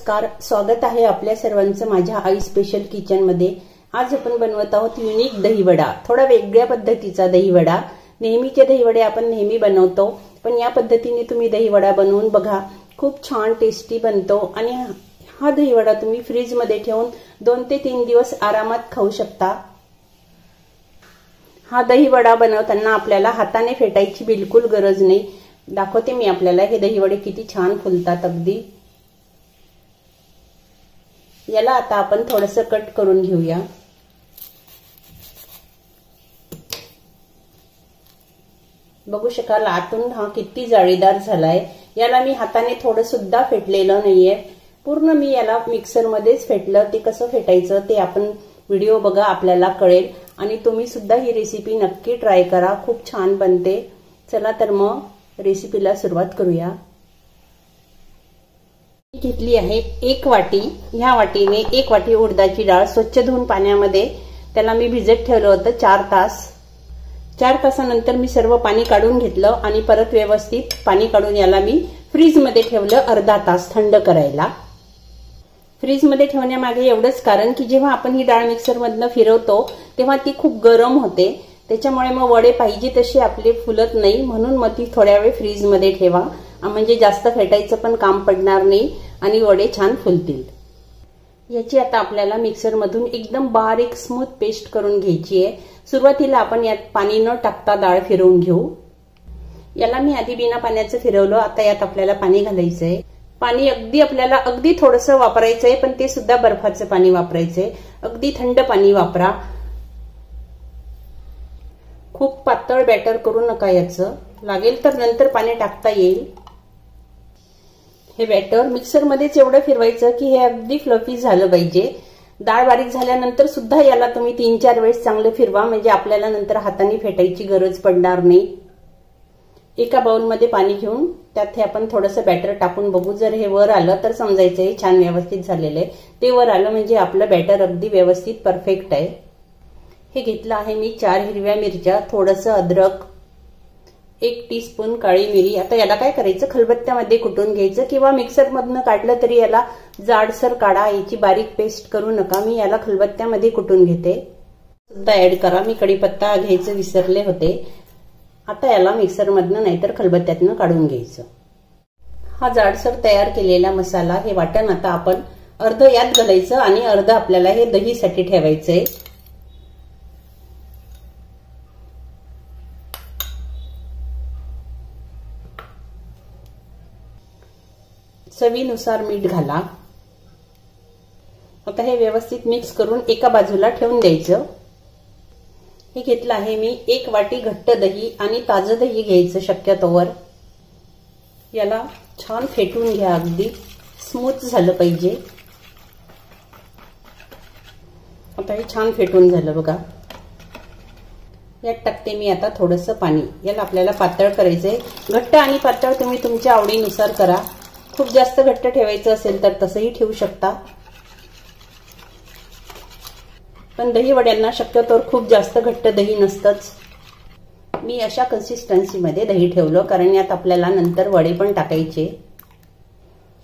नमस्कार, स्वागत आहे आपल्या सर्वांचं माझ्या आई स्पेशल किचन मध्ये। आज आपण बनवत आहोत युनिक दहीवडा, थोडा वेगळ्या पद्धतीचा दहीवडा। नेहमीचे दहीवडे आपण नेहमी बनवतो, पण या पद्धतीने तुम्ही दहीवडा बनवून बघा, खूप छान टेस्टी बनतो। आणि हा दहीवडा तुम्ही फ्रीज मध्ये ठेवून 2 ते 3 दिवस आरामात खाऊ शकता। हा दहीवडा बनवताना आपल्याला हाताने फेटायची बिलकुल गरज नाही। दाखवते मी आपल्याला हे दहीवडे किती छान फुलतात अगदी। याला आता आपण थोडंसं कट करून घेऊया। बघू शकाल आतून हा किती जाळीदार झालाय। याला मी हाताने थोडं सुद्धा फेटलेलं नाहीये, पूर्ण मी याला मिक्सर मध्येच फेटलं। ते कसं फेटायचं ते आपण व्हिडिओ बघा, आपल्याला कळेल। आणि तुम्ही सुद्धा ही रेसिपी नक्की ट्राय करा, खूप छान बनते। चला तर मग रेसिपीला सुरुवात करूया। घेतली आहे 1 वाटी, ह्या वाटीने 1 वाटी उडदाची डाळ स्वच्छ धुवून पाण्यामध्ये त्याला मी भिजत ठेवलं होतं 4 तास। 4 तासानंतर मी सर्व पाणी काढून घेतलं आणि परत व्यवस्थित पाणी काढून याला मी फ्रीज मध्ये ठेवलं अर्धा तास थंड करायला। फ्रीज मध्ये ठेवण्यामागे एवढंच कारण की जेव्हा आपण ही डाळ मिक्सर मधनं फिरवतो तेव्हा ती खूप गरम होते, त्याच्यामुळे मग वडे पाहिजे तसे आपले फुलत नाही। म्हणून मग ती थोड्या वेळ फ्रीज मध्ये ठेवा, म्हणजे जास्त फेटायचं पण काम पडणार नाही आणि वडे छान फुलतील। याची आता आपल्याला मिक्सर मधून एकदम बारीक स्मूथ पेस्ट करून घ्यायची आहे। सुरुवातीला आपण यात पाणी न टाकता डाळ फिरवून घेऊ। याला मी आधी बिना पाण्याचं फिरवलं, आता यात आपल्याला पाणी घालायचंय। पाणी आपल्याला अगदी थोडंसं वापरायचंय, पण ते सुद्धा बर्फाचं पाणी वापरायचंय, अगदी थंड पाणी वापरा। खूप पातळ बॅटर करू नका, याचं लागेल तर नंतर पाणी टाकता येईल। हे बॅटर मिक्सर मध्येच एवढं फिरवायचं की हे अगदी फ्लफी झालं पाहिजे। डाळ बारीक झाल्यानंतर सुद्धा याला तुम्ही 3-4 वेळेस चांगलं फिरवा, म्हणजे आपल्याला नंतर हाताने फेटायची गरज पडणार नाही। एका बाउल मध्ये पाणी घेऊन त्यात हे आपण थोडंसं बॅटर टाकून बघू। जर हे वर आलं तर समजायचं हे छान व्यवस्थित झालेलं आहे। ते वर आलं म्हणजे आपलं बॅटर अगदी व्यवस्थित परफेक्ट आहे। हे घेतलं आहे मी 4 हिरव्या मिरच्या, थोडंसं अद्रक, 1 टीस्पून काळी मिरी। आता याला काय करायचं, खलबत्त्यामध्ये कुटून घ्यायचं किंवा मिक्सर मधनं काढलं तरी याला जाडसर काढा, याची बारीक पेस्ट करू नका। मी याला खलबत्त्यामध्ये कुटून घेते। सुद्धा ऍड करा, मी कढीपत्ता घ्यायचं विसरले होते। आता याला मिक्सर मधनं नाहीतर खलबत्त्यातनं काढून घ्यायचं। हा जाडसर तयार केलेला मसाला, हे वाटण आता आपण अर्ध यात घालायचं आणि अर्ध आपल्याला हे दहीसाठी ठेवायचंय। चवीनुसार मीठ घाला। आता हे व्यवस्थित मिक्स करून एका बाजूला ठेवून द्यायचं। हे घेतलं आहे मी 1 वाटी घट्ट दही, आणि ताजं दही घ्यायचं शक्यतोवर। याला छान फेटून घ्या, अगदी स्मूथ झालं पाहिजे। आता हे छान फेटून झालं बघा। यात टाकते मी आता थोडंसं पाणी। याला आपल्याला पातळ करायचंय, घट्ट आणि पातळ तुम्ही तुमच्या आवडीनुसार करा। खूप जास्त घट्ट ठेवायचं असेल तर तसंही ठेवू शकता, पण दही वड्यांना शक्यतो खूप जास्त घट्ट दही नसतंच। मी अशा कन्सिस्टन्सी मध्ये दही ठेवलं, कारण यात आपल्याला नंतर वडे पण टाकायचे।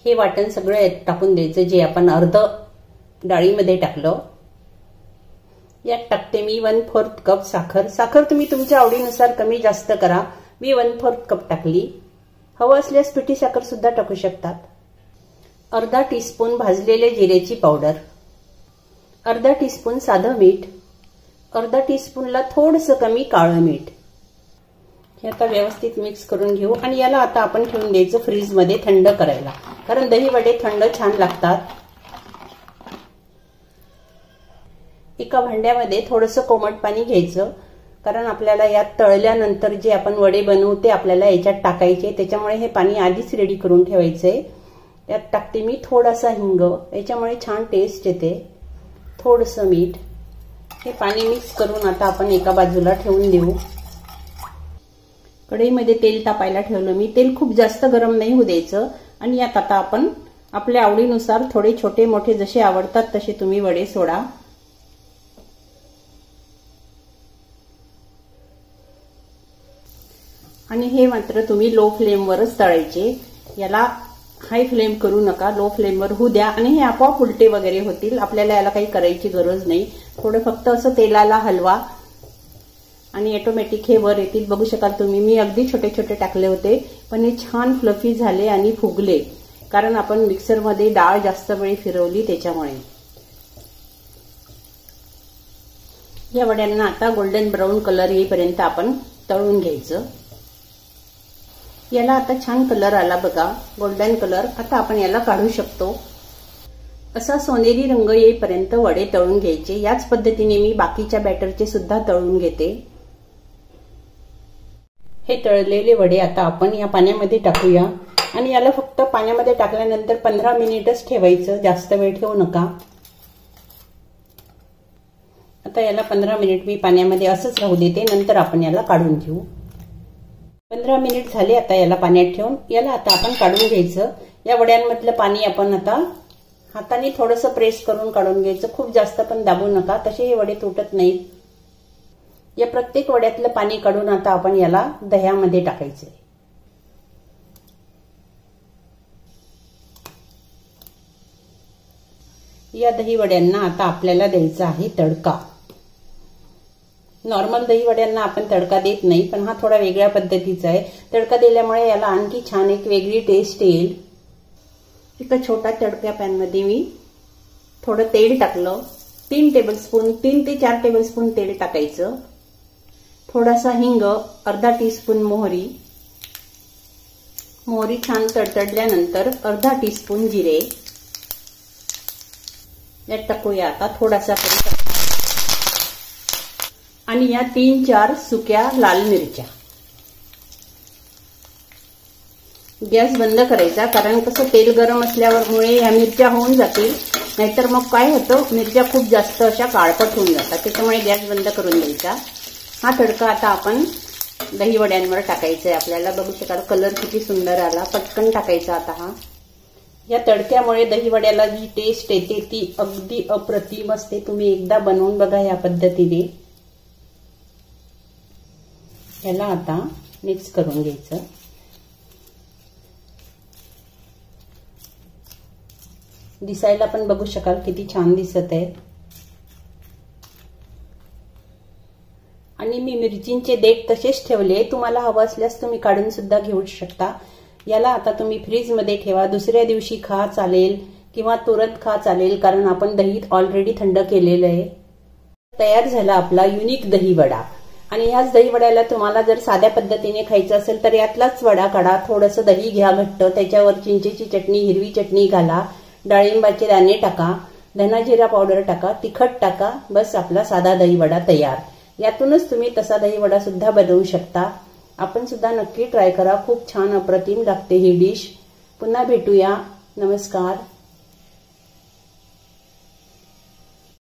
हे वाटण सगळं यात टाकून द्यायचं जे आपण अर्ध डाळीमध्ये टाकलं। यात टाकते मी 1/4 कप साखर। साखर तुम्ही तुमच्या आवडीनुसार कमी जास्त करा, मी 1/4 कप टाकली। हवं असल्यास पिठी साखर सुद्धा टाकू शकतात। अर्धा टीस्पून भाजलेले जिऱ्याची पावडर, अर्धा टीस्पून साधं मीठ, अर्धा टीस्पूनला थोडंसं कमी काळं मीठ। हे आता व्यवस्थित मिक्स करून घेऊ आणि याला आता आपण ठेवून द्यायचं फ्रीज मध्ये थंड करायला, कारण दही वडे थंड छान लागतात। एका भांड्यामध्ये थोडंसं कोमट पाणी घ्यायचं, कारण आपल्याला यात तळल्यानंतर जे आपण वडे बनवू ते आपल्याला याच्यात टाकायचे, त्याच्यामुळे हे पाणी आधीच रेडी करून ठेवायचंय। यात टाकते मी थोडासा हिंग, याच्यामुळे छान टेस्ट येते, थोडंसं मीठ। हे पाणी मिक्स करून आता आपण एका बाजूला ठेवून देऊ। कढईमध्ये तेल तापायला ठेवलं मी, तेल खूप जास्त गरम नाही होऊ द्यायचं। आणि यात आता आपण आपल्या आवडीनुसार थोडे छोटे मोठे जसे आवडतात तसे तुम्ही वडे सोडा। आणि हे मात्र तुम्ही लो फ्लेमवरच तळायचे। याला हाय फ्लेम करू नका, लो फ्लेमवर होऊ द्या आणि हे आपोआप उलटे वगैरे होतील. आपल्याला याला काही करायची गरज नाही. थोडं फक्त असं तेलाला हलवा आणि ऑटोमॅटिक हे वर येतील. बघू शकाल तुम्ही, मी अगदी छोटे छोटे टाकले होते पण हे छान फ्लफी झाले आणि फुगले, कारण आपण मिक्सरमध्ये डाळ जास्त वेळ फिरवली त्याच्यामुळे. या वड्यांना आता गोल्डन ब्राऊन कलर येईपर्यंत आपण तळून घ्यायचं. याला आता छान कलर आला बघा, गोल्डन कलर. आता आपण याला काढू शकतो. असा सोनेरी रंग येईपर्यंत वडे तळून घ्यायचे. याच पद्धतीने मी बाकीच्या बॅटरचे सुद्धा तळून घेते. हे तळलेले वडे आता आपण या पाण्यामध्ये टाकूया आणि याला फक्त पाण्यामध्ये टाकल्यानंतर 15 मिनिटच ठेवायचं, जास्त वेळ ठेवू नका. आता याला 15 मिनिट मी पाण्यामध्ये असंच राहू देते, नंतर आपण याला काढून घेऊ. 15 मिनिट झाले. आता याला पाण्यात ठेवून याला आता आपण काढून घ्यायचं. या वड्यांमधलं पाणी आपण आता हाताने थोडंसं प्रेस करून काढून घ्यायचं, खूप जास्त पण दाबू नका, तसे हे वडे तुटत नाहीत. या प्रत्येक वड्यातलं पाणी काढून आता आपण याला दह्यामध्ये टाकायचं. या दही वड्यांना आता आपल्याला द्यायचा आहे तडका. नॉर्मल दही वड्यांना आपण तडका देत नाही, पण हा थोडा वेगळ्या पद्धतीचा आहे. तडका दिल्यामुळे याला आणखी छान एक वेगळी टेस्ट येईल. एका छोट्या तडक्या पॅनमध्ये मी थोडं तेल टाकलं. 3 ते 4 टेबलस्पून तेल टाकायचं. थोडासा हिंग, अर्धा टीस्पून मोहरी. मोहरी छान तडतडल्यानंतर अर्धा टीस्पून जिरे यात टाकूया. आता थोडासा आणि या 3-4 सुक्या लाल मिरच्या. गॅस बंद करायचा, कारण कसं तेल गरम असल्यामुळे ह्या मिरच्या होऊन जातील, नाहीतर मग काय होतं, मिरच्या खूप जास्त अशा काळपट होऊन जातात. त्याच्यामुळे गॅस बंद करून द्यायचा. हा तडका आता आपण दही वड्यांवर टाकायचा आहे. आपल्याला बघू शकाल कलर किती सुंदर आला. पटकन टाकायचा आता हा. या तडक्यामुळे दही वड्याला जी टेस्ट येते ती अगदी अप्रतिम असते. तुम्ही एकदा बनवून बघा या पद्धतीने. याला आता मिक्स करून घ्यायचं. दिसायला पण बघू शकाल किती छान दिसत आहे. आणि मी मिरचींचे देठ तसेच ठेवले. तुम्हाला हवं असल्यास तुम्ही काढून सुद्धा घेऊ शकता. याला आता तुम्ही फ्रीज मध्ये ठेवा. दुसऱ्या दिवशी खा चालेल किंवा तुरंत खा चालेल, कारण आपण दही ऑलरेडी थंड केलेलं आहे. तयार झाला आपला युनिक दही वडा. आणि ह्याच दही वड्याला तुम्हाला जर साध्या पद्धतीने खायचं असेल तर यातलाच वडा काढा. थोडंसं दही घ्या घट्ट, त्याच्यावर चिंचेची चटणी, हिरवी चटणी घाला, डाळिंबाचे दाणे टाका, धना जिरा पावडर टाका, तिखट टाका. बस आपला साधा दही वडा तयार. यातूनच तुम्ही तसा दही वडा सुद्धा बनवू शकता. आपण सुद्धा नक्की ट्राय करा. खूप छान अप्रतिम लागते ही डिश. पुन्हा भेटूया. नमस्कार.